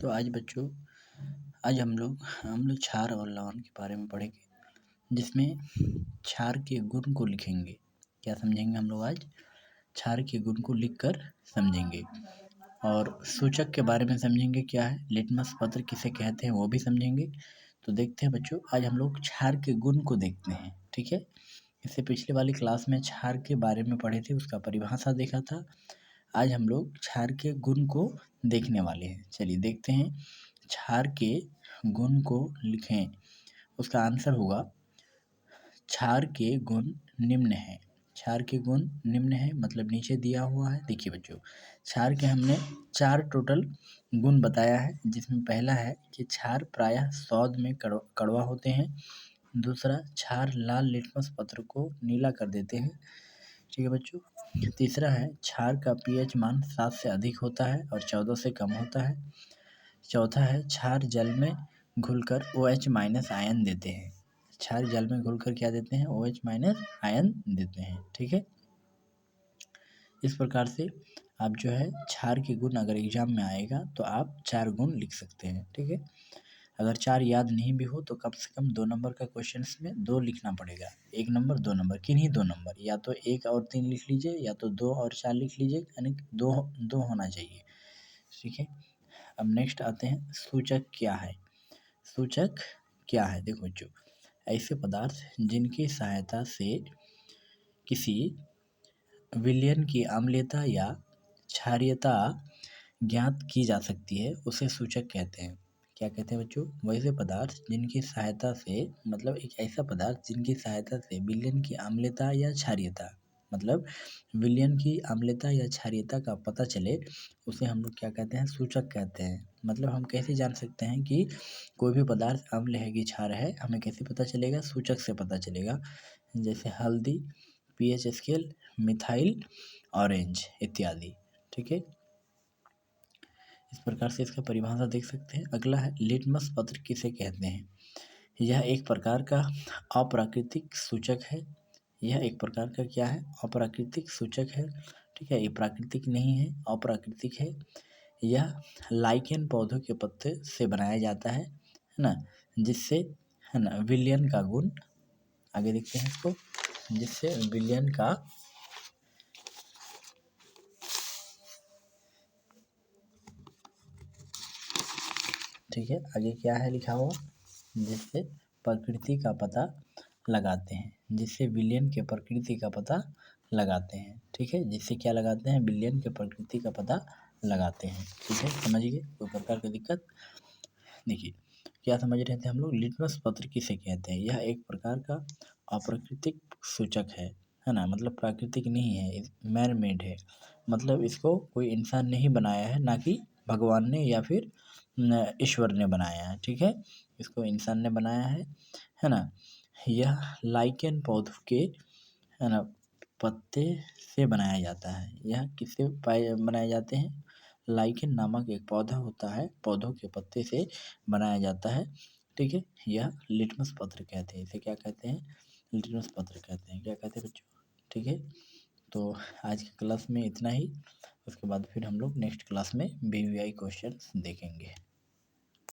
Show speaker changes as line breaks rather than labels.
तो आज बच्चों आज हम लोग क्षार और लवण के बारे में पढ़ेंगे, जिसमें क्षार के गुण को लिखेंगे। क्या समझेंगे हम लोग? आज क्षार के गुण को लिखकर समझेंगे और सूचक के बारे में समझेंगे। क्या है लिटमस पत्र किसे कहते हैं वो भी समझेंगे। तो देखते हैं बच्चों, आज हम लोग क्षार के गुण को देखते हैं। ठीक है, इससे पिछले वाली क्लास में क्षार के बारे में पढ़े थे, उसका परिभाषा देखा था। आज हम लोग क्षार के गुण को देखने वाले हैं। चलिए देखते हैं। क्षार के गुण को लिखें। उसका आंसर होगा क्षार के गुण निम्न है। क्षार के गुण निम्न है मतलब नीचे दिया हुआ है। देखिए बच्चों, क्षार के हमने 4 टोटल गुण बताया है, जिसमें पहला है कि क्षार प्रायः स्वाद में कड़वा होते हैं। दूसरा, क्षार लाल लिटमस पत्र को नीला कर देते हैं। ठीक है बच्चों। तीसरा है, क्षार का पीएच मान 7 से अधिक होता है और 14 से कम होता है। चौथा है, क्षार जल में घुलकर OH- आयन देते हैं। क्षार जल में घुलकर क्या देते हैं? OH- आयन देते हैं। ठीक है, इस प्रकार से आप जो है क्षार के गुण अगर एग्जाम में आएगा तो आप 4 गुण लिख सकते हैं। ठीक है, अगर 4 याद नहीं भी हो तो कम से कम 2 नंबर का क्वेश्चन में 2 लिखना पड़ेगा। 1 नंबर 2 नंबर, किन्हीं 2 नंबर, या तो 1 और 3 लिख लीजिए या तो 2 और 4 लिख लीजिए, यानी 2 होना चाहिए। ठीक है, अब नेक्स्ट आते हैं, सूचक क्या है। सूचक क्या है? देखो बच्चों, ऐसे पदार्थ जिनकी सहायता से किसी विलयन की अम्लीयता या क्षारीयता ज्ञात की जा सकती है उसे सूचक कहते हैं। क्या कहते हैं बच्चों? वैसे पदार्थ जिनकी सहायता से, मतलब एक ऐसा पदार्थ जिनकी सहायता से विलयन की अम्लीयता या क्षारीयता, मतलब विलयन की अम्लीयता या क्षारीयता का पता चले, उसे हम लोग क्या कहते हैं? सूचक कहते हैं। मतलब हम कैसे जान सकते हैं कि कोई भी पदार्थ अम्ल है कि क्षार है? हमें कैसे पता चलेगा? सूचक से पता चलेगा। जैसे हल्दी, पीएच स्केल, मिथाइल ऑरेंज इत्यादि। ठीक है, इस प्रकार से इसका परिभाषा देख सकते हैं। अगला है, लिटमस पत्र किसे कहते हैं? यह एक प्रकार का अप्राकृतिक सूचक है। यह एक प्रकार का क्या है? अप्राकृतिक सूचक है। ठीक है, ये प्राकृतिक नहीं है, अप्राकृतिक है। यह लाइकेन पौधों के पत्ते से बनाया जाता है ना, जिससे है ना विलयन का गुण, आगे देखते हैं इसको, जिससे विलयन का ठीक है, आगे क्या है लिखा हुआ? जिससे प्रकृति का पता लगाते हैं, जिससे विलयन के प्रकृति का पता लगाते हैं। ठीक है, जिससे क्या लगाते हैं? विलयन के प्रकृति का पता लगाते हैं। ठीक है, समझिए, कोई प्रकार की दिक्कत? देखिए, क्या समझ रहे थे हम लोग? लिटमस पत्र किसे कहते हैं? यह एक प्रकार का अप्राकृतिक सूचक है ना, मतलब प्राकृतिक नहीं है, मैन मेड है। मतलब इसको कोई इंसान नहीं बनाया है, ना कि भगवान ने या फिर ईश्वर ने बनाया है। ठीक है, इसको इंसान ने बनाया है ना। यह लाइकेन पौधों के, है ना, पत्ते से बनाया जाता है। यह किससे बनाए जाते हैं? लाइकेन नामक एक पौधा होता है, पौधों के पत्ते से बनाया जाता है। ठीक है, यह लिटमस पत्र कहते हैं। इसे क्या कहते हैं? लिटमस पत्र कहते हैं। क्या कहते हैं बच्चों? ठीक है, तो आज की क्लास में इतना ही। उसके बाद फिर हम लोग नेक्स्ट क्लास में BVI क्वेश्चन देखेंगे।